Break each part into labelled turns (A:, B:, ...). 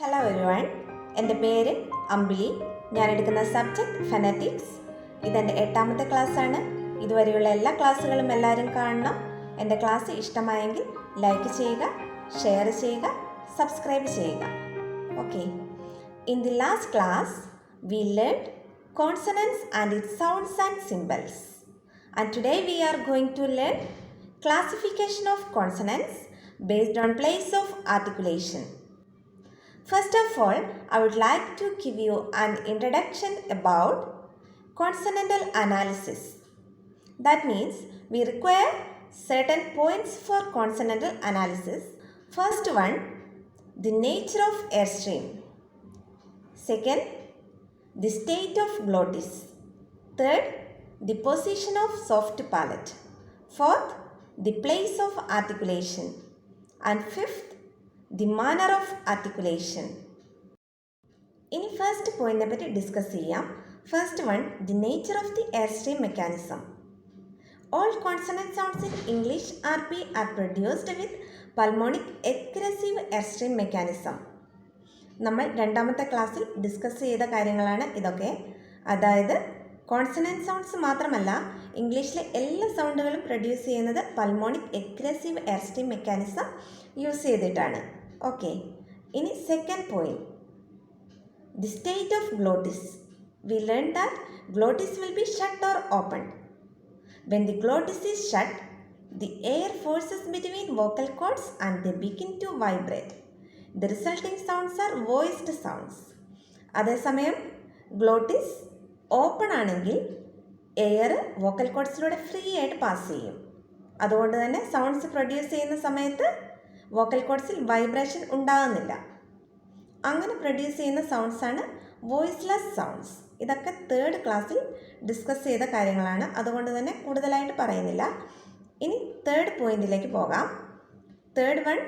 A: Hello everyone, എൻ്റെ പേര് അമ്പിളി. ഞാൻ എടുക്കുന്ന സബ്ജക്റ്റ് ഫെനറ്റിക്സ്. ഇതെൻ്റെ 8ാമത്തെ ക്ലാസ്സാണ്. ഇതുവരെയുള്ള എല്ലാ ക്ലാസ്സുകളും എല്ലാവരും കാണണം. എൻ്റെ ക്ലാസ് ഇഷ്ടമായെങ്കിൽ ലൈക്ക് ചെയ്യുക, ഷെയർ ചെയ്യുക, സബ്സ്ക്രൈബ് ചെയ്യുക. Okay. In the last class we learned consonants and its sounds and symbols. And today we are going to learn classification of consonants based on place of articulation. First of all, I would like to give you an introduction about consonantal analysis. That means we require certain points for consonantal analysis. First one, the nature of airstream. Second, the state of glottis. Third, the position of soft palate. Fourth, the place of articulation. And fifth, the manner of articulation. ഇനി first പോയിന്റിനെ പറ്റി discuss ചെയ്യാം. First one, the nature of the airstream mechanism. All consonant sounds in English are produced with pulmonic egressive airstream mechanism. നമ്മൾ 2ാമത്തെ ക്ലാസ്സിൽ discuss ചെയ്ത കാര്യങ്ങളാണ് ഇതൊക്കെ. അതായത് കോൺസണന്റ് സൗണ്ട്സ് മാത്രമല്ല, ഇംഗ്ലീഷിലെ എല്ലാ സൗണ്ടുകളും പ്രൊഡ്യൂസ് ചെയ്യുന്നത് pulmonic egressive airstream mechanism use ചെയ്തിട്ടാണ്. ഓക്കെ. ഇനി second point, the state of glottis. We learn that glottis will be shut or opened. When the glottis is shut, the air forces between vocal cords and they begin to vibrate. The resulting sounds are voiced sounds. അതേസമയം glottis open ആണെങ്കിൽ air vocal കോർഡ്സിലൂടെ free ആയിട്ട് pass ചെയ്യും. അതുകൊണ്ട് തന്നെ sounds produce ചെയ്യുന്ന സമയത്ത് vocal കോർഡ്സിൽ vibration ഉണ്ടാകുന്നില്ല. അങ്ങനെ പ്രൊഡ്യൂസ് ചെയ്യുന്ന സൗണ്ട്സാണ് വോയിസ്ലെസ് സൗണ്ട്സ്. ഇതൊക്കെ 3rd ക്ലാസ്സിൽ ഡിസ്കസ് ചെയ്ത കാര്യങ്ങളാണ്. അതുകൊണ്ട് തന്നെ കൂടുതലായിട്ട് പറയുന്നില്ല. ഇനി 3rd പോയിന്റിലേക്ക് പോകാം. Third one,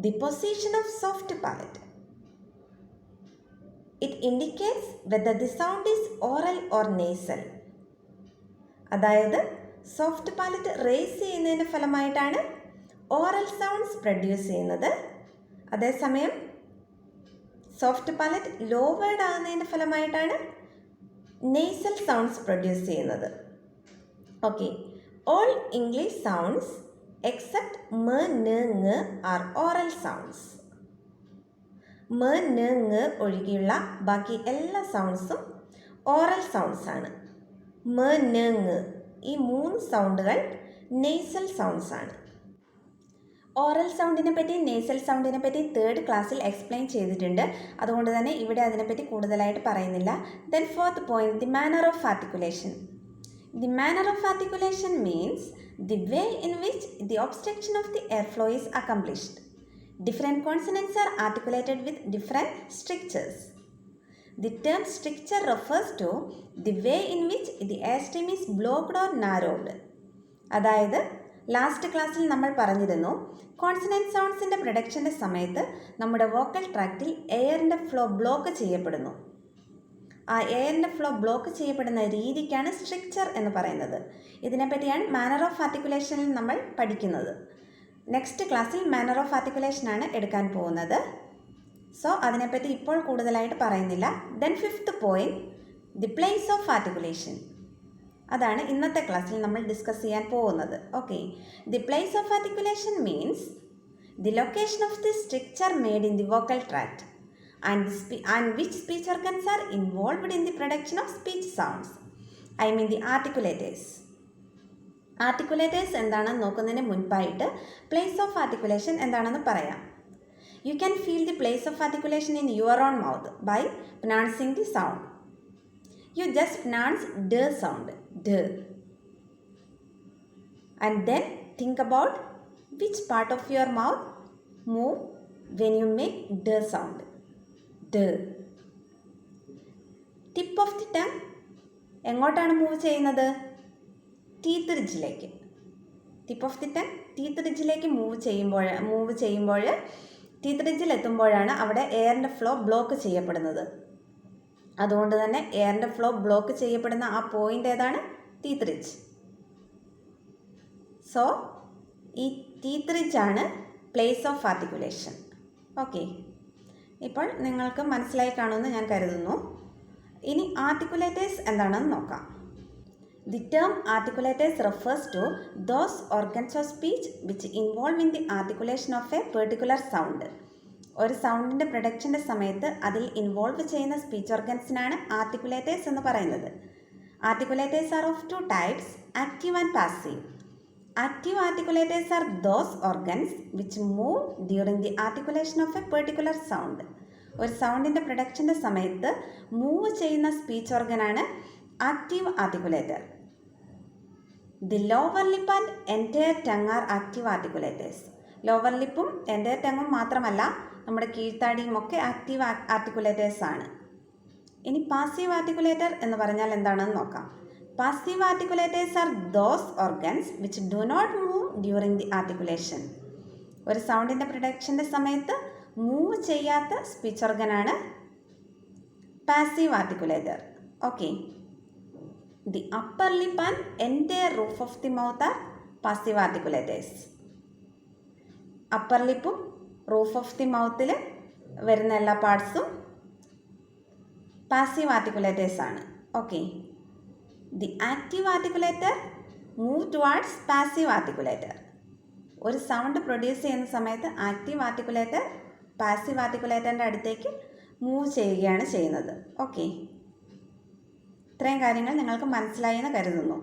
A: the position of soft palate. It indicates whether the sound is oral or nasal. അതായത് സോഫ്റ്റ് പാലറ്റ് റേസ് ചെയ്യുന്നതിൻ്റെ ഫലമായിട്ടാണ് ഓറൽ സൗണ്ട്സ് പ്രൊഡ്യൂസ് ചെയ്യുന്നത്. അതേസമയം സോഫ്റ്റ് പാലറ്റ് ലോവേർഡ് ആകുന്നതിൻ്റെ ഫലമായിട്ടാണ് നേസൽ സൗണ്ട്സ് പ്രൊഡ്യൂസ് ചെയ്യുന്നത്. Okay. All English sounds except m, n, ng are oral sounds. m, n, ng ഒഴികെയുള്ള ബാക്കി എല്ലാ സൗണ്ട്സും ഓറൽ സൗണ്ട്സ് ആണ്. m, n, ng ഈ 3 സൗണ്ടുകൾ നേസൽ സൗണ്ട്സ് ആണ്. ഓറൽ സൗണ്ടിനെ പറ്റി നേസൽ സൗണ്ടിനെ പറ്റി 3rd ക്ലാസ്സിൽ എക്സ്പ്ലെയിൻ ചെയ്തിട്ടുണ്ട്. അതുകൊണ്ട് തന്നെ ഇവിടെ അതിനെപ്പറ്റി കൂടുതലായിട്ട് പറയുന്നില്ല. Then 4th point, the manner of articulation. The manner of articulation means the way in which the obstruction of the airflow is accomplished. Different consonants are articulated with different strictures. The term stricture refers to the way in which the airstream is blocked or narrowed. അതായത് last ക്ലാസ്സിൽ നമ്മൾ പറഞ്ഞിരുന്നു, consonant സൗണ്ട്സിൻ്റെ പ്രൊഡക്ഷൻ്റെ സമയത്ത് നമ്മുടെ vocal ട്രാക്റ്റിൽ എയറിൻ്റെ flow block ചെയ്യപ്പെടുന്നു. ആ എയറിൻ്റെ flow block ചെയ്യപ്പെടുന്ന രീതിക്കാണ് സ്ട്രിക്ചർ എന്ന് പറയുന്നത്. ഇതിനെപ്പറ്റിയാണ് മാനർ ഓഫ് ആർട്ടിക്കുലേഷനിൽ നമ്മൾ പഠിക്കുന്നത്. നെക്സ്റ്റ് ക്ലാസ്സിൽ മാനർ ഓഫ് ആർട്ടിക്കുലേഷനാണ് എടുക്കാൻ പോകുന്നത്. സോ അതിനെപ്പറ്റി ഇപ്പോൾ കൂടുതലായിട്ട് പറയുന്നില്ല. Then 5th point, the place of articulation. അതാണ് ഇന്നത്തെ ക്ലാസ്സിൽ നമ്മൾ ഡിസ്കസ് ചെയ്യാൻ പോകുന്നത്. Okay. The place of articulation means the location of the stricture made in the vocal tract and which speech organs are involved in the production of speech sounds. I mean the articulators. Articulators എന്താണെന്ന് നോക്കുന്നതിന് മുൻപായിട്ട് place of articulation എന്താണെന്ന് പറയാം. You can feel the place of articulation in your own mouth by pronouncing the sound. You just pronounce d sound, d, and then think about which part of your mouth move when you make d sound. Tip of the tongue എങ്ങോട്ടാണ് move ചെയ്യുന്നത്? Teeth റിഡ്ജിലേക്ക്. Tip of the tongue teeth റിഡ്ജിലേക്ക് move ചെയ്യുമ്പോൾ teeth റിഡ്ജിൽ എത്തുമ്പോഴാണ് അവിടെ എയറിൻ്റെ flow block ചെയ്യപ്പെടുന്നത്. അതുകൊണ്ട് തന്നെ എയറിൻ്റെ ഫ്ലോ ബ്ലോക്ക് ചെയ്യപ്പെടുന്ന ആ പോയിൻ്റ് ഏതാണ്? Teeth ridge. സോ ഈ ടീത്ത് റിഡ്ജ് ആണ് പ്ലേസ് ഓഫ് ആർട്ടിക്കുലേഷൻ. ഓക്കെ. ഇപ്പോൾ നിങ്ങൾക്ക് മനസ്സിലായി കാണുമെന്ന് ഞാൻ കരുതുന്നു. ഇനി ആർട്ടിക്കുലേറ്റേഴ്സ് എന്താണെന്ന് നോക്കാം. The term articulators refers to those organs of speech which involve in the articulation of a particular sound. ഒരു സൗണ്ടിൻ്റെ പ്രൊഡക്ഷൻ്റെ സമയത്ത് അതിൽ ഇൻവോൾവ് ചെയ്യുന്ന സ്പീച്ച് ഓർഗൻസിനാണ് ആർട്ടിക്കുലേറ്റേഴ്സ് എന്ന് പറയുന്നത്. Articulators are of two types, active and passive. Active articulators are those organs which move during the articulation of a particular sound. ഒരു സൗണ്ടിൻ്റെ പ്രൊഡക്ഷൻ്റെ സമയത്ത് മൂവ് ചെയ്യുന്ന സ്പീച്ച് ഓർഗനാണ് active articulator. The lower lip and entire tongue are active articulators. Lower ലിപ്പും entire ടങ്ങും മാത്രമല്ല, നമ്മുടെ കീഴ്ത്താടിയും ഒക്കെ ആക്റ്റീവ് ആർട്ടിക്കുലേറ്റേഴ്സ് ആണ്. ഇനി പാസീവ് ആർട്ടിക്കുലേറ്റർ എന്ന് പറഞ്ഞാൽ എന്താണെന്ന് നോക്കാം. Passive articulators are those organs which do not move during the articulation. ഒരു സൗണ്ടിൻ്റെ പ്രൊഡക്ഷൻ്റെ സമയത്ത് മൂവ് ചെയ്യാത്ത സ്പീച്ച് ഓർഗനാണ് passive articulator. Okay, the upper lip and entire roof of the mouth are passive articulators. Upper ലിപ്പും റൂഫ് ഓഫ് ദി മൗത്തിൽ വരുന്ന എല്ലാ പാർട്സും പാസീവ് ആർട്ടിക്കുലേറ്റേഴ്സ് ആണ്. Okay, the active articulator move towards passive articulator. ഒരു sound produce ചെയ്യുന്ന സമയത്ത് active ആർട്ടിക്കുലേറ്റർ passive ആർട്ടിക്കുലേറ്ററിൻ്റെ അടുത്തേക്ക് മൂവ് ചെയ്യുകയാണ് ചെയ്യുന്നത്. ഓക്കെ, ഇത്രയും കാര്യങ്ങൾ നിങ്ങൾക്ക് മനസ്സിലായി എന്ന് കരുതുന്നു.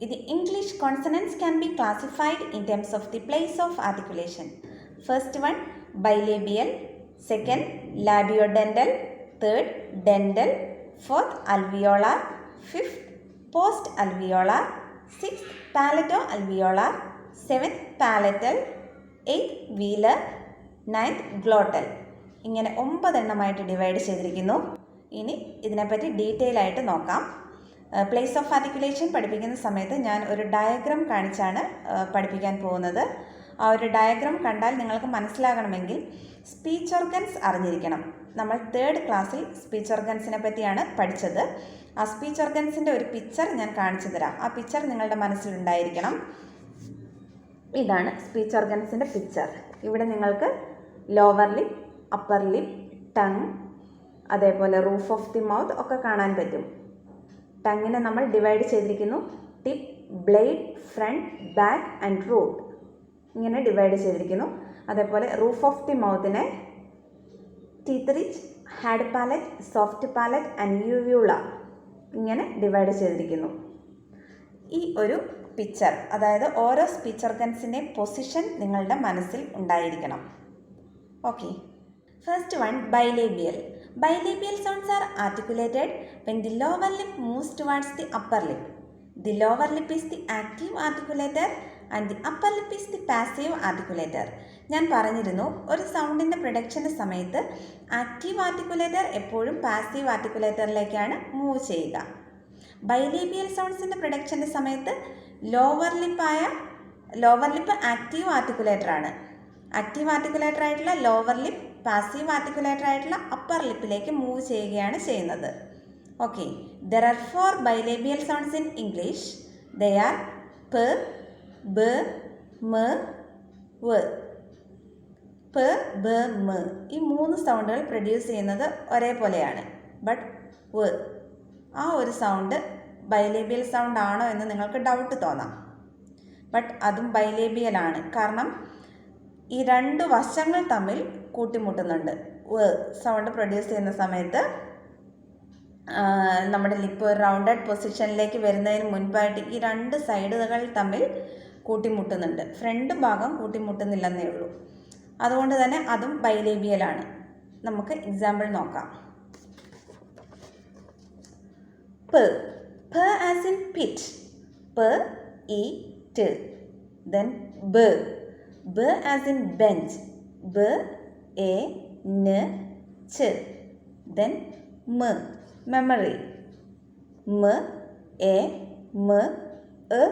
A: ഇത് English consonants can be classified in terms of the place of articulation. First one bilabial, second labiodental, third dental, fourth alveolar, fifth post alveolar, sixth palato alveolar, seventh palatal, eighth velar, ninth glottal. ഇങ്ങനെ 9 എണ്ണമായിട്ട് divide ചെയ്തിരിക്കുന്നു. ഇനി ഇതിനെപ്പറ്റി detail ആയിട്ട് നോക്കാം. Place of articulation പഠിപ്പിക്കുന്ന സമയത്ത് ഞാൻ ഒരു ഡയഗ്രാം കാണിച്ചാണ് പഠിപ്പിക്കാൻ പോകുന്നത്. ആ ഒരു ഡയഗ്രാം കണ്ടാൽ നിങ്ങൾക്ക് മനസ്സിലാകണമെങ്കിൽ സ്പീച്ച് ഓർഗൻസ് അറിഞ്ഞിരിക്കണം. നമ്മൾ 3rd ക്ലാസ്സിൽ സ്പീച്ച് ഓർഗൻസിനെ പറ്റിയാണ് പഠിച്ചത്. ആ സ്പീച്ച് ഓർഗൻസിൻ്റെ ഒരു പിക്ചർ ഞാൻ കാണിച്ചു തരാം. ആ പിക്ചർ നിങ്ങളുടെ മനസ്സിലുണ്ടായിരിക്കണം. ഇതാണ് സ്പീച്ച് ഓർഗൻസിൻ്റെ പിക്ചർ. ഇവിടെ നിങ്ങൾക്ക് lower lip, upper lip, tongue, അതേപോലെ റൂഫ് ഓഫ് ദി മൗത്ത് ഒക്കെ കാണാൻ പറ്റും. ടങ്ങിനെ നമ്മൾ ഡിവൈഡ് ചെയ്തിരിക്കുന്നു. Tip, blade, front, back and root ഇങ്ങനെ ഡിവൈഡ് ചെയ്തിരിക്കുന്നു. അതേപോലെ റൂഫ് ഓഫ് ദി മൗത്തിനെ teeth ridge, hard palate, soft palate and uvula ഇങ്ങനെ ഡിവൈഡ് ചെയ്തിരിക്കുന്നു. ഈ ഒരു പിക്ചർ, അതായത് ഓരോ സ്പീച്ച് ഓർഗൻസിൻ്റെ പൊസിഷൻ നിങ്ങളുടെ മനസ്സിൽ ഉണ്ടായിരിക്കണം. Okay, first one bilabial. Bilabial sounds are articulated when the lower lip moves towards the upper lip. The lower lip is the active articulator and the upper lip is the passive articulator. ഞാൻ പറഞ്ഞിരുന്നു, ഒരു സൗണ്ടിൻ്റെ പ്രൊഡക്ഷൻ്റെ സമയത്ത് active ആർട്ടിക്കുലേറ്റർ എപ്പോഴും passive ആർട്ടിക്കുലേറ്ററിലേക്കാണ് move ചെയ്യുക. ബൈലേബിയൽ സൗണ്ട്സിൻ്റെ പ്രൊഡക്ഷൻ്റെ സമയത്ത് lower lip active ആർട്ടിക്കുലേറ്ററാണ്. Active articulator ആയിട്ടുള്ള ലോവർ ലിപ്പ് പാസീവ് ആർട്ടിക്കുലേറ്റർ ആയിട്ടുള്ള അപ്പർ ലിപ്പിലേക്ക് മൂവ് ചെയ്യുകയാണ് ചെയ്യുന്നത്. Okay, there are 4 bilabial sounds in English. They are p, b, മ്, വ്. പ്, ബ്, മ് ഈ 3 സൗണ്ടുകൾ പ്രൊഡ്യൂസ് ചെയ്യുന്നത് ഒരേപോലെയാണ്. ബട്ട് വ്, ആ ഒരു സൗണ്ട് ബൈലേബിയൽ സൗണ്ട് ആണോ എന്ന് നിങ്ങൾക്ക് ഡൗട്ട് തോന്നാം. ബട്ട് അതും ബൈലേബിയലാണ്. കാരണം ഈ 2 വശങ്ങൾ തമ്മിൽ കൂട്ടിമുട്ടുന്നുണ്ട്. സൗണ്ട് പ്രൊഡ്യൂസ് ചെയ്യുന്ന സമയത്ത് നമ്മുടെ ലിപ്പ് റൗണ്ടഡ് പൊസിഷനിലേക്ക് വരുന്നതിന് മുൻപായിട്ട് ഈ 2 സൈഡുകൾ തമ്മിൽ കൂട്ടിമുട്ടുന്നുണ്ട്. ഫ്രണ്ട് ഭാഗം കൂട്ടിമുട്ടുന്നില്ലെന്നേ ഉള്ളൂ. അതുകൊണ്ട് തന്നെ അതും ബൈലേബിയലാണ്. നമുക്ക് എക്സാമ്പിൾ നോക്കാം. പ്, പ ആസ് ഇൻ പിറ്റ്, പ, ഇ, ട്. ദെൻ ബ്, ബ ആസ് ഇൻ ബെഞ്ച്, ബ, എ, ന്, ച്. ദെൻ മ്, മെമ്മറി, മ്, എ, മ്, എ,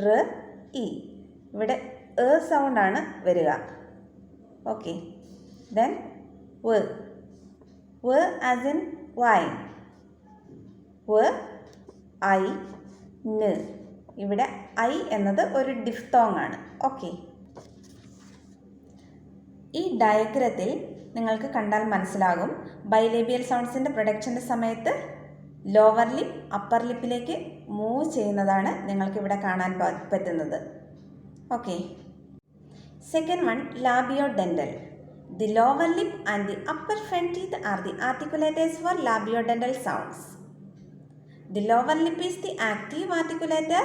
A: റ്, ഇ. ഇവിടെ എ സൗണ്ടാണ് വരിക. ഓക്കെ, ദെൻ വ്, വ് ആസ് ഇൻ വൈൻ, വ്, ഐ, ന്. ഇവിടെ ഐ എന്നത് ഒരു ഡിഫ്തോങ് ആണ്. ഓക്കെ, ഈ ഡയഗ്രത്തിൽ നിങ്ങൾക്ക് കണ്ടാൽ മനസ്സിലാകും. ബൈലേബിയൽ സൗണ്ട്സിൻ്റെ പ്രൊഡക്ഷൻ്റെ സമയത്ത് ലോവർ ലിപ്പ് അപ്പർ ലിപ്പിലേക്ക് മൂവ് ചെയ്യുന്നതാണ് നിങ്ങൾക്കിവിടെ കാണാൻ പറ്റുന്നത്. Okay. Second one, labiodental. The lower lip and the upper front teeth are the articulators for labiodental sounds. The lower lip is the active articulator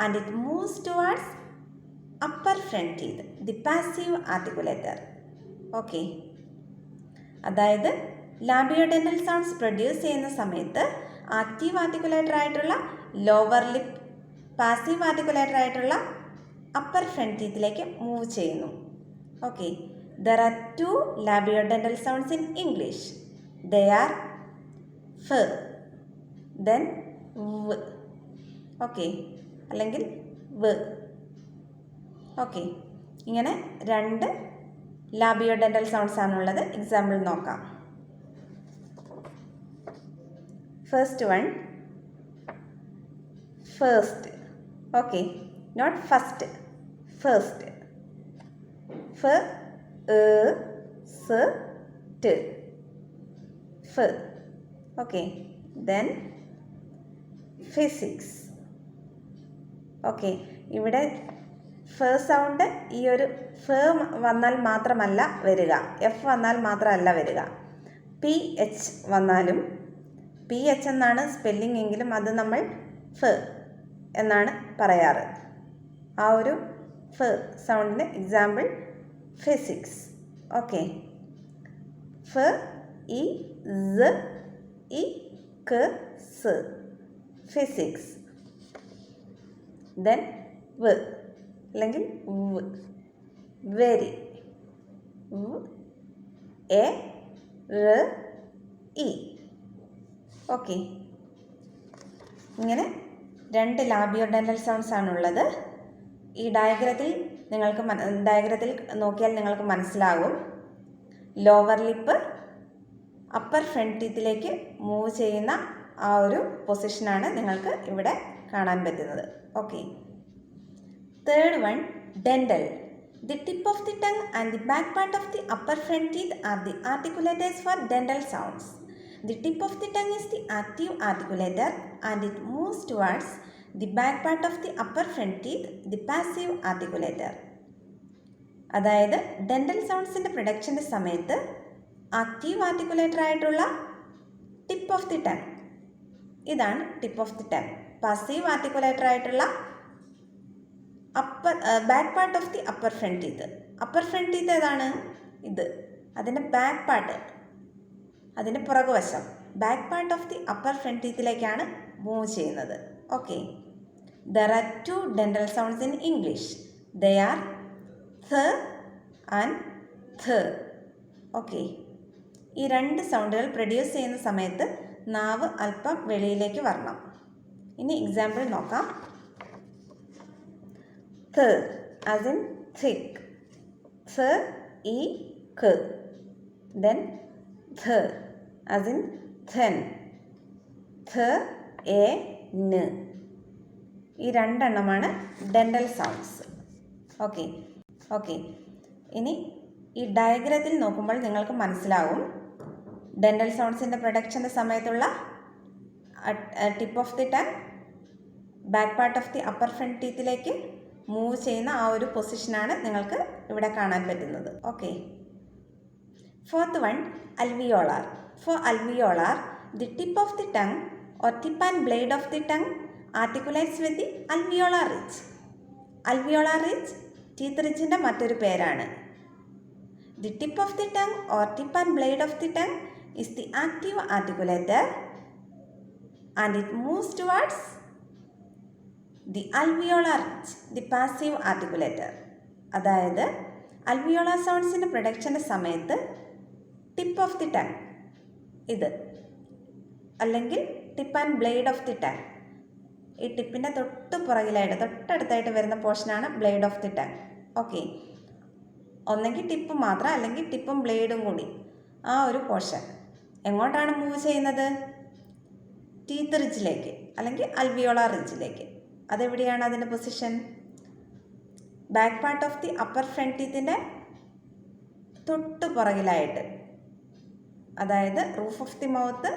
A: and it moves towards upper front teeth, the passive articulator. Okay. അതായത് ലാബിയോഡെൻ്റൽ sounds produce ചെയ്യുന്ന സമയത്ത് active articulator ആയിട്ടുള്ള lower lip, passive articulator ആയിട്ടുള്ള upper front ടീത്തിലേക്ക് move ചെയ്യുന്നു. Okay. There are two labiodental sounds in English. They are f, then v. Okay. അല്ലെങ്കിൽ v. Okay. ഇങ്ങനെ രണ്ട് ലാബിയോഡെൻ്റൽ സൗണ്ട്സ് ആണുള്ളത്. എക്സാമ്പിൾ നോക്കാം. First one, first. Okay, not first, first. f, s, t, f. Okay, then physics. Okay, ഇവിടെ ഫ sound ഈ ഒരു ഫ വന്നാൽ മാത്രമല്ല വരിക, എഫ് വന്നാൽ മാത്രമല്ല വരിക. പി എച്ച് വന്നാലും, പി എച്ച് എന്നാണ് സ്പെല്ലിംഗ് എങ്കിലും അത് നമ്മൾ ഫ് എന്നാണ് പറയാറ്. ആ ഒരു ഫ് സൗണ്ടിന് example physics. Okay. F, E, Z, E, K, S. Physics. Then V. അല്ലെങ്കിൽ V. Very. V, A, R, E. Okay. ഇങ്ങനെ രണ്ട് ലാബിയോഡെൻ്റൽ സൗണ്ട്സ് ആണുള്ളത്. ഈ ഡയഗ്രത്തിൽ നോക്കിയാൽ നിങ്ങൾക്ക് മനസ്സിലാകും. ലോവർ ലിപ്പ് അപ്പർ ഫ്രണ്ട് ടീത്തിലേക്ക് മൂവ് ചെയ്യുന്ന ആ ഒരു പൊസിഷനാണ് നിങ്ങൾക്ക് ഇവിടെ കാണാൻ പറ്റുന്നത്. Okay. Third one, dental. The tip of the tongue and the back part of the upper front teeth are the articulators for dental sounds. The tip of the tongue is the active articulator and it moves towards the back part of the upper front teeth, the passive articulator. അതായത് dental സൗണ്ട്സിൻ്റെ പ്രൊഡക്ഷൻ്റെ സമയത്ത് active articulator ആയിട്ടുള്ള tip of the tongue, ഇതാണ് tip of the tongue. Passive articulator ആയിട്ടുള്ള back part of the upper front teeth. Upper front teeth ഏതാണ്? ഇത്. അതിൻ്റെ ബാക്ക് പാർട്ട്, അതിൻ്റെ പുറകുവശം, back part of the upper front ടീത്തിലേക്കാണ് മൂവ് ചെയ്യുന്നത്. Okay. There are two dental sounds in English. They are th and th. Okay. ഈ രണ്ട് സൗണ്ടുകൾ produce ചെയ്യുന്ന സമയത്ത് നാവ് അല്പം വെളിയിലേക്ക് വരണം. ഇനി എക്സാമ്പിൾ നോക്കാം. th as in thick. th, e, k. Then th as in thin. th, a, n. ഈ രണ്ടെണ്ണമാണ് ഡെൻ്റൽ സൗണ്ട്സ്. ഓക്കെ. ഓക്കെ. ഇനി ഈ ഡയഗ്രത്തിൽ നോക്കുമ്പോൾ നിങ്ങൾക്ക് മനസ്സിലാവും ഡെൻ്റൽ സൗണ്ട്സിൻ്റെ പ്രൊഡക്ഷൻ്റെ സമയത്തുള്ള tip of the tongue back part of the upper front ടീത്തിലേക്ക് മൂവ് ചെയ്യുന്ന ആ ഒരു പൊസിഷനാണ് നിങ്ങൾക്ക് ഇവിടെ കാണാൻ പറ്റുന്നത്. Okay. Fourth one, alveolar. For alveolar, the tip of the tongue or tip and blade of the tongue articulates with the alveolar ridge. Alveolar ridge teeth ridgeന്റെ മറ്റൊരു പേരാണ്. The tip of the tongue or tip and blade of the tongue is the active articulator and it moves towards the alveolar ridge, the passive articulator. അതായത് alveolar സൗണ്ട്സിൻ്റെ പ്രൊഡക്ഷൻ്റെ സമയത്ത് tip of the tongue, ഇത്, അല്ലെങ്കിൽ tip and blade of the tongue, ഈ ടിപ്പിൻ്റെ തൊട്ടടുത്തായിട്ട് വരുന്ന പോർഷനാണ് blade of the tongue. Okay. ഒന്നെങ്കിൽ ടിപ്പ് മാത്രം അല്ലെങ്കിൽ ടിപ്പും ബ്ലേഡും കൂടി ആ ഒരു പോർഷൻ എങ്ങോട്ടാണ് മൂവ് ചെയ്യുന്നത്? ടീത്ത് റിഡ്ജിലേക്ക് അല്ലെങ്കിൽ അൽവിയോളാർ റിഡ്ജിലേക്ക്. അതെവിടെയാണ് അതിൻ്റെ പൊസിഷൻ? Back part of the upper front ടീത്തിൻ്റെ തൊട്ട് പുറകിലായിട്ട് അതായത് roof of the mouth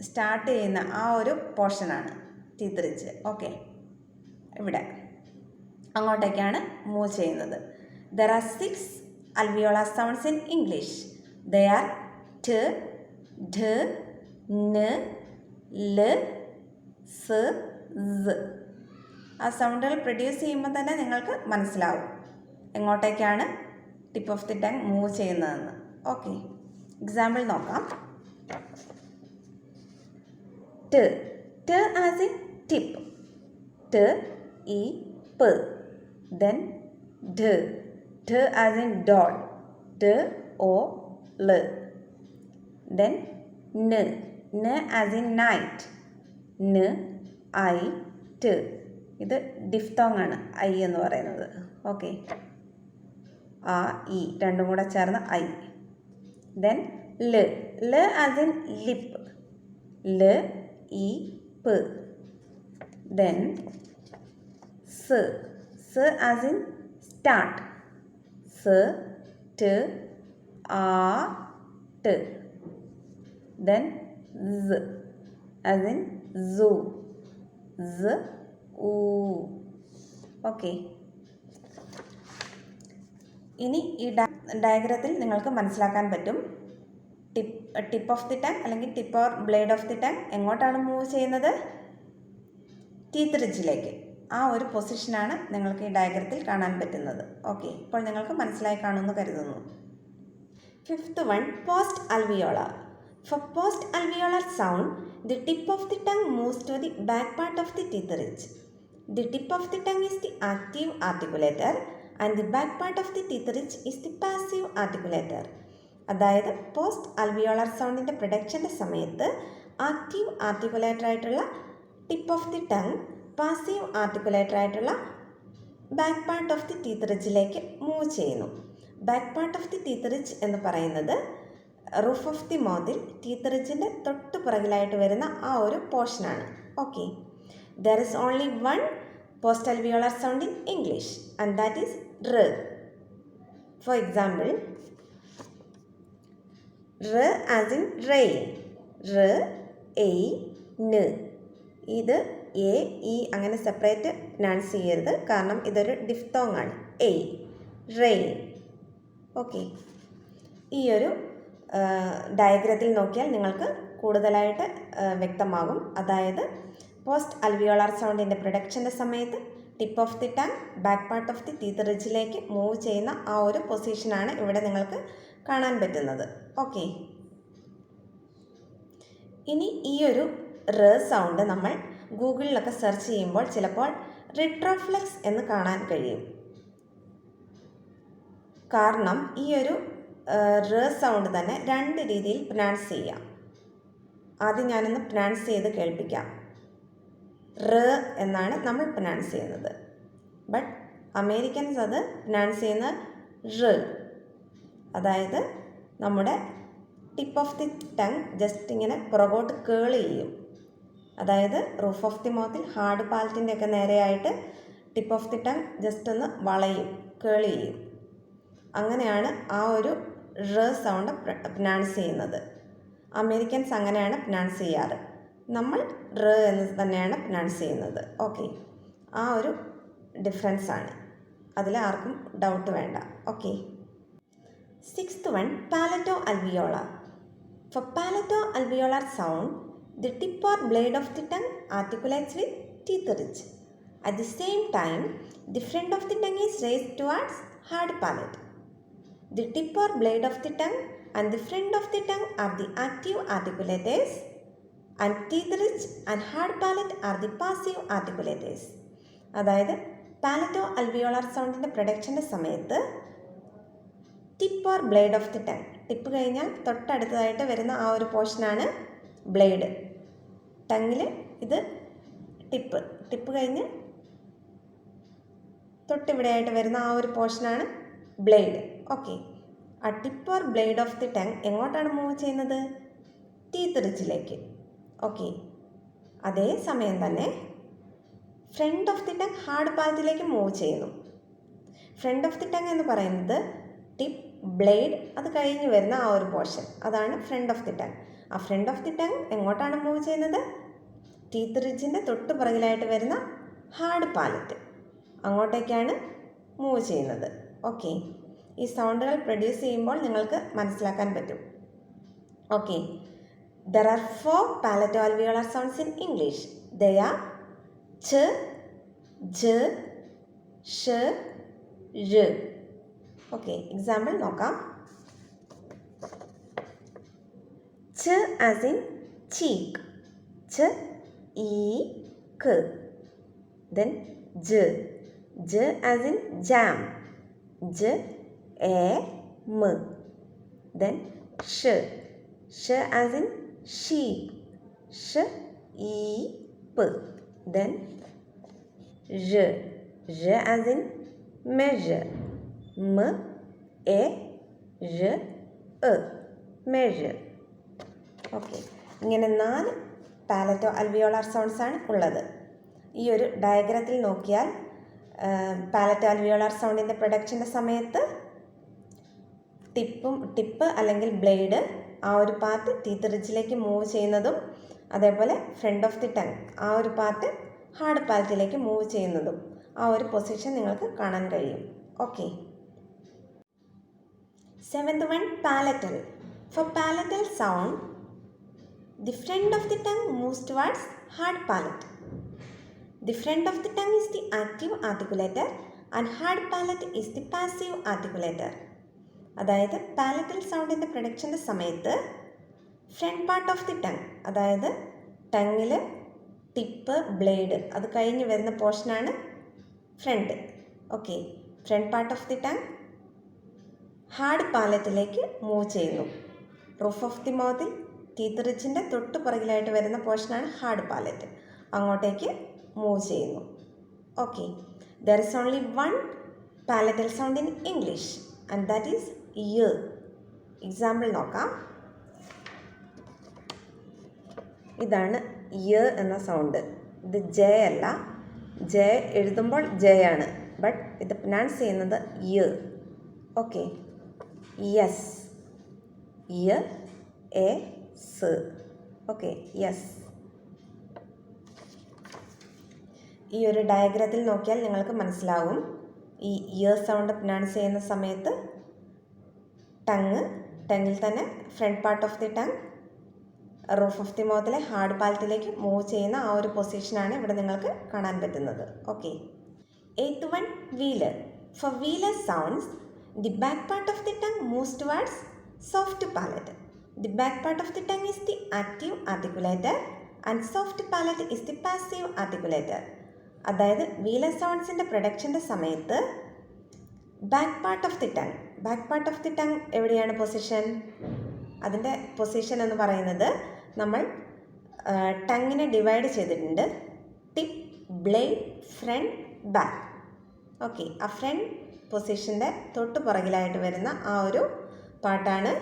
A: start ചെയ്യുന്ന ആ ഒരു പോർഷനാണ് ടീത്ത് റിഡ്ജ്. ഓക്കെ, ഇവിടെ അങ്ങോട്ടേക്കാണ് മൂവ് ചെയ്യുന്നത്. There are 6 alveolar sounds in English. They are t, d, n, l, s, z. ആ സൗണ്ടുകൾ പ്രൊഡ്യൂസ് ചെയ്യുമ്പോൾ തന്നെ നിങ്ങൾക്ക് മനസ്സിലാവും എങ്ങോട്ടേക്കാണ് tip of the tongue move ചെയ്യുന്നതെന്ന്. ഓക്കെ, എക്സാമ്പിൾ നോക്കാം. T, t as in tip, t i p. Then d, d as in doll, d o l. Then n, n as in night, n i t. ഇത് diphthong ആണ് I എന്ന് പറയുന്നത്. Okay, ആ E രണ്ടും കൂടെ ചേർന്ന് I. Then ൽ, ൽ as in lip, l e p. Then സ്, സ് as in start, s t a t. Then z as in zoo, z u. Okay, ഇനി ഈ ഡയഗ്രത്തിൽ നിങ്ങൾക്ക് മനസ്സിലാക്കാൻ പറ്റും ടിപ്പ് ഓഫ് ദി ടങ് അല്ലെങ്കിൽ tip or blade of the tongue എങ്ങോട്ടാണ് move ചെയ്യുന്നത്? ടീത്ത് റിഡ്ജിലേക്ക്. ആ ഒരു പൊസിഷനാണ് നിങ്ങൾക്ക് ഈ ഡയഗ്രത്തിൽ കാണാൻ പറ്റുന്നത്. ഓക്കെ, ഇപ്പോൾ നിങ്ങൾക്ക് മനസ്സിലായി കാണുമെന്ന് കരുതുന്നു. 5th one, post alveolar. For post alveolar sound, the tip of the tongue moves to the back part of the teeth ridge. The tip of the tongue is the active articulator and the back part of the teeth ridge is the passive articulator. അതായത് post alveolar sound പ്രൊഡക്ഷൻ്റെ സമയത്ത് active articulator ആയിട്ടുള്ള tip of the tongue passive articulator ആയിട്ടുള്ള back part of the teeth റിഡ്ജിലേക്ക് move ചെയ്യുന്നു. Back part of the teeth ridge എന്ന് പറയുന്നത് roof of the മൗത്തിൽ ടീത്ത് റിഡ്ജിൻ്റെ തൊട്ട് പുറകിലായിട്ട് വരുന്ന ആ ഒരു പോർഷനാണ്. Okay, there is only one post alveolar sound in English and that is r. For example, r as in rain, r e ന്. ഇത് എ ഇ അങ്ങനെ സെപ്പറേറ്റ് പ്രൊനൗൺസ് ചെയ്യരുത്, കാരണം ഇതൊരു ഡിഫ്തോങ് ആണ്. A, rain. ഓക്കെ, ഈ ഒരു ഡയഗ്രത്തിൽ നോക്കിയാൽ നിങ്ങൾക്ക് കൂടുതലായിട്ട് വ്യക്തമാകും. അതായത് പോസ്റ്റ് അൽവിയോളാർ സൗണ്ടിൻ്റെ പ്രൊഡക്ഷൻ്റെ സമയത്ത് tip of the tongue back part of the teeth റിഡ്ജിലേക്ക് മൂവ് ചെയ്യുന്ന ആ ഒരു പൊസിഷനാണ് ഇവിടെ നിങ്ങൾക്ക് കാണാൻ പറ്റുന്നത്. ഓക്കെ, ഇനി ഈ ഒരു റ് സൗണ്ട് നമ്മൾ ഗൂഗിളിലൊക്കെ സെർച്ച് ചെയ്യുമ്പോൾ ചിലപ്പോൾ റിട്രോഫ്ലെക്സ് എന്ന് കാണാൻ കഴിയും. കാരണം ഈ ഒരു റ് സൗണ്ട് തന്നെ രണ്ട് രീതിയിൽ പ്രൊനൗൺസ് ചെയ്യാം. ആദ്യം ഞാനൊന്ന് പ്രൊനൗൺസ് ചെയ്ത് കേൾപ്പിക്കാം. റ് എന്നാണ് നമ്മൾ പ്രൊനൗൺസ് ചെയ്യുന്നത്, ബട്ട് അമേരിക്കൻസ് അത് പ്രൊനൗൺസ് ചെയ്യുന്നത് റ്. അതായത് നമ്മുടെ tip of the tongue just ഇങ്ങനെ പുറകോട്ട് കേൾ ചെയ്യും. അതായത് റൂഫ് ഓഫ് ദി മൗത്തിൽ ഹാർഡ് പാലറ്റിൻ്റെ ഒക്കെ നേരെയായിട്ട് tip of the tongue just ഒന്ന് വളയും, കേൾ ചെയ്യും. അങ്ങനെയാണ് ആ ഒരു റ് സൗണ്ട് പ്രൊനൗൺസ് ചെയ്യുന്നത്. അമേരിക്കൻസ് അങ്ങനെയാണ് പ്രൊനൗൺസ് ചെയ്യാറ്. നമ്മൾ റ് എന്ന് തന്നെയാണ് പ്രൊനൗൺസ് ചെയ്യുന്നത്. ഓക്കെ, ആ ഒരു ഡിഫറൻസ് ആണ്, അതിൽ ആർക്കും ഡൗട്ട് വേണ്ട. Okay, 6th one, palato-alveolar. For palato-alveolar sound, the tip or blade of the tongue articulates with teeth ridge. At the same time, the front of the tongue is raised towards hard palate. The tip or blade of the tongue and the front of the tongue are the active articulators and teeth ridge and hard palate are the passive articulators. അതായത് പാലറ്റോ alveolar sound പ്രൊഡക്ഷൻ്റെ സമയത്ത് tip or blade of the tongue, tip കഴിഞ്ഞാൽ തൊട്ടടുത്തതായിട്ട് വരുന്ന ആ ഒരു പോർഷനാണ് blade. ടങ്ങിൽ ഇത് tip കഴിഞ്ഞ് തൊട്ടിവിടെയായിട്ട് വരുന്ന ആ ഒരു പോർഷനാണ് ബ്ലേഡ്. ഓക്കെ, ആ tip or blade of the tongue എങ്ങോട്ടാണ് മൂവ് ചെയ്യുന്നത്? ടീത്ത് റിഡ്ജിലേക്ക്. ഓക്കെ, അതേ സമയം തന്നെ front of the tongue hard പാലറ്റിലേക്ക് മൂവ് ചെയ്യുന്നു. ഫ്രണ്ട് ഓഫ് ദി ടങ് എന്ന് പറയുന്നത് ടിപ്പ് ബ്ലേഡ്, അത് കഴിഞ്ഞ് വരുന്ന ആ ഒരു പോർഷൻ, അതാണ് ഫ്രണ്ട് ഓഫ് ദി ടങ്. ആ ഫ്രണ്ട് ഓഫ് ദി ടങ് എങ്ങോട്ടാണ് മൂവ് ചെയ്യുന്നത്? ടീത്ത് റിഡ്ജിൻ്റെ തൊട്ട് പുറകിലായിട്ട് വരുന്ന ഹാർഡ് പാലറ്റ്, അങ്ങോട്ടേക്കാണ് മൂവ് ചെയ്യുന്നത്. ഓക്കെ, ഈ സൗണ്ടുകൾ പ്രൊഡ്യൂസ് ചെയ്യുമ്പോൾ നിങ്ങൾക്ക് മനസ്സിലാക്കാൻ പറ്റും. Okay, there are 4 palatoalveolar sounds in English. They are ഛ, ജ, ഷ, ഴ. ഓക്കെ, എക്സാമ്പിൾ നോക്കാം. ഛ ആസ് ഇൻ ചീക്ക്, ഛ ഈ ക്ക്. Then j, j as in jam, j a m. Then sh, sh as in sheep, sh e p. Then j, j as in measure, m a j e, measure. Okay, ഇങ്ങനെ 4 പാലറ്റോ alveolar sounds ആണ് ഉള്ളത്. ഈ ഒരു ഡയഗ്രത്തിൽ നോക്കിയാൽ പാലറ്റോ alveolar sound പ്രൊഡക്ഷൻ്റെ സമയത്ത് tip അല്ലെങ്കിൽ blade ആ ഒരു പാർട്ട് ടീത്ത് റിഡ്ജിലേക്ക് മൂവ് ചെയ്യുന്നതും, അതേപോലെ ഫ്രണ്ട് ഓഫ് ദി ടങ് ആ ഒരു പാർട്ട് ഹാർഡ് പാലറ്റിലേക്ക് മൂവ് ചെയ്യുന്നതും, ആ ഒരു പൊസിഷൻ നിങ്ങൾക്ക് കാണാൻ കഴിയും. Okay, 7th one, palatal. For palatal sound, the front of the tongue moves towards hard palate. The front of the tongue is the active articulator and hard palate is the passive articulator. അതായത് palatal സൗണ്ടിൻ്റെ പ്രൊഡക്ഷൻ്റെ സമയത്ത് front part of the tongue, അതായത് ടങ്ങിൽ tip blade അത് കഴിഞ്ഞ് വരുന്ന പോർഷനാണ് front. Okay, front part of the tongue hard പാലറ്റിലേക്ക് മൂവ് ചെയ്യുന്നു. റൂഫ് ഓഫ് ദി മൗത്തിൽ ടീത്ത് റിഡ്ജിൻ്റെ തൊട്ട് പുറകിലായിട്ട് വരുന്ന പോർഷനാണ് ഹാർഡ് പാലറ്റ്, അങ്ങോട്ടേക്ക് മൂവ് ചെയ്യുന്നു. Okay, there is only 1 palatal sound in English and that is യ. എക്സാമ്പിൾ നോക്കാം. ഇതാണ് യ എന്ന സൗണ്ട്. ഇത് ജെ അല്ല, ജെ എഴുതുമ്പോൾ ജെ ആണ്, ബട്ട് ഇത് പ്രൊനൗൺസ് ചെയ്യുന്നത് യ. ഓക്കെ, യെസ്, യ എ സ്. Okay, yes. ഈ ഒരു ഡയഗ്രത്തിൽ നോക്കിയാൽ നിങ്ങൾക്ക് മനസ്സിലാകും, ഈ ഇയർ സൗണ്ട് പ്രൊനൗൺസ് ചെയ്യുന്ന സമയത്ത് ടങ്ങിൽ തന്നെ front part of the tongue roof of the മൗത്തിലെ ഹാർഡ് പാലറ്റിലേക്ക് മൂവ് ചെയ്യുന്ന ആ ഒരു പൊസിഷനാണ് ഇവിടെ നിങ്ങൾക്ക് കാണാൻ പറ്റുന്നത്. Okay, 8th one, velar. For velar sounds, the back part of the tongue moves towards soft palate. The back part of the tongue is the active articulator and soft palate is the passive articulator. അതായത് velar സൗണ്ട്സിൻ്റെ പ്രൊഡക്ഷൻ്റെ സമയത്ത് back part of the tongue എവിടെയാണ് position? അതിൻ്റെ position എന്ന് പറയുന്നത് നമ്മൾ ടങ്ങിനെ ഡിവൈഡ് ചെയ്തിട്ടുണ്ട്. Tip, blade, front, back. Okay, ആ ഫ്രണ്ട് പൊസിഷൻ്റെ തൊട്ട് പുറകിലായിട്ട് വരുന്ന ആ ഒരു പാർട്ടാണ്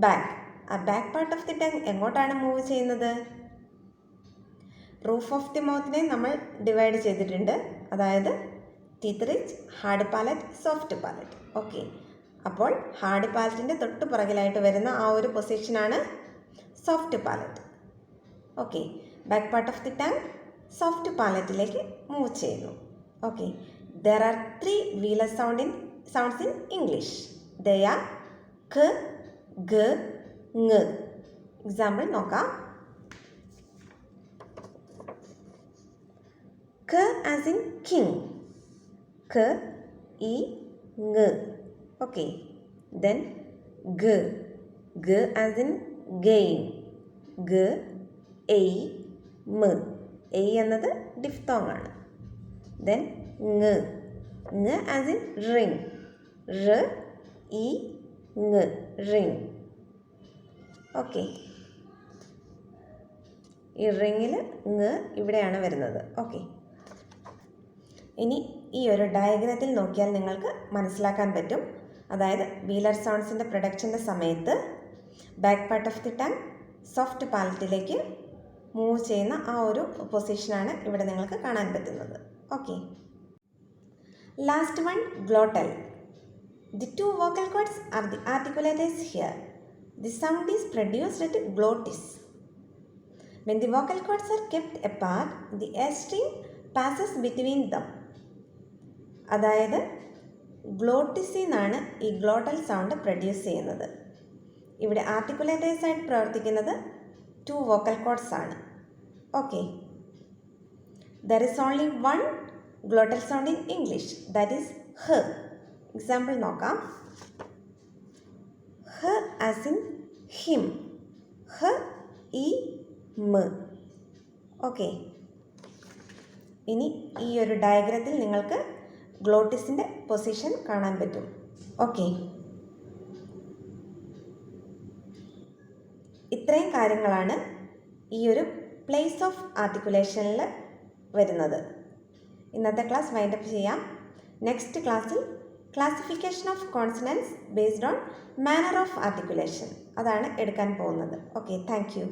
A: ബാക്ക്. ആ back part of the tongue എങ്ങോട്ടാണ് മൂവ് ചെയ്യുന്നത്? റൂഫ് ഓഫ് ദി മൗത്തിനെ നമ്മൾ ഡിവൈഡ് ചെയ്തിട്ടുണ്ട്, അതായത് teeth ridge, hard palate, soft palate. Okay, അപ്പോൾ ഹാർഡ് പാലറ്റിൻ്റെ തൊട്ട് പുറകിലായിട്ട് വരുന്ന ആ ഒരു പൊസിഷനാണ് soft palate. Okay, back part of the tongue soft പാലറ്റിലേക്ക് മൂവ് ചെയ്യുന്നു. Okay, there R 3 velar sounds in English. They are ഖ, ഗ, ങ. എക്സാമ്പിൾ നോക്കാം. ക ആസ് ഇൻ കിങ്, ക ഇ ങ. ഓക്കെ, ദെൻ ഗ, ഗ ആസ് ഇൻ ഗെയിൻ, ഗ എയ് മ. എയ് എന്നത് ഡിഫ്തോങ് ആണ്. ദെൻ ങ, ങ ആസ് ഇൻ റിങ്, റ് ഇ ങ, റിങ്. ഓക്കെ, ഈ റിങ്ങിൽ ങ ഇവിടെയാണ് വരുന്നത്. ഓക്കെ, ഇനി ഈ ഒരു ഡയഗ്രത്തിൽ നോക്കിയാൽ നിങ്ങൾക്ക് മനസ്സിലാക്കാൻ പറ്റും. അതായത് വീലർ സൗണ്ട്സിൻ്റെ പ്രൊഡക്ഷൻ്റെ സമയത്ത് back part of the tongue soft പാലറ്റിലേക്ക് മൂവ് ചെയ്യുന്ന ആ ഒരു പൊസിഷനാണ് ഇവിടെ നിങ്ങൾക്ക് കാണാൻ പറ്റുന്നത്. Okay, last one, glottal. The two vocal cords are the articulators here. The sound is produced at glottis. When the vocal cords are kept apart, the air stream passes between them. അതായത് ഗ്ലോട്ടിസിൽ നിന്നാണ് ഈ ഗ്ലോട്ടൽ sound produce ചെയ്യുന്നത്. ഇവിടെ articulators ആയിട്ട് പ്രവർത്തിക്കുന്നത് two vocal cords ആണ്. Okay, there is only one glottal sound in English, that is ഹ്. Example നോക്കാം. ഹ് ആസ് ഇൻ ഹിം, ഹ് ഇ മ്. ഓക്കെ, ഇനി ഈ ഒരു ഡയഗ്രത്തിൽ നിങ്ങൾക്ക് ഗ്ലോട്ടിസിൻ്റെ പൊസിഷൻ കാണാൻ പറ്റും. ഓക്കെ, ഇത്രയും കാര്യങ്ങളാണ് ഈ ഒരു പ്ലേസ് ഓഫ് ആർട്ടിക്കുലേഷനിൽ വരുന്നത്. ഇന്നത്തെ ക്ലാസ് വൈൻഡപ്പ് ചെയ്യാം. നെക്സ്റ്റ് ക്ലാസ്സിൽ classification of consonants based on manner of articulation അതാണ് എടുക്കാൻ പോകുന്നത്. Okay, thank you.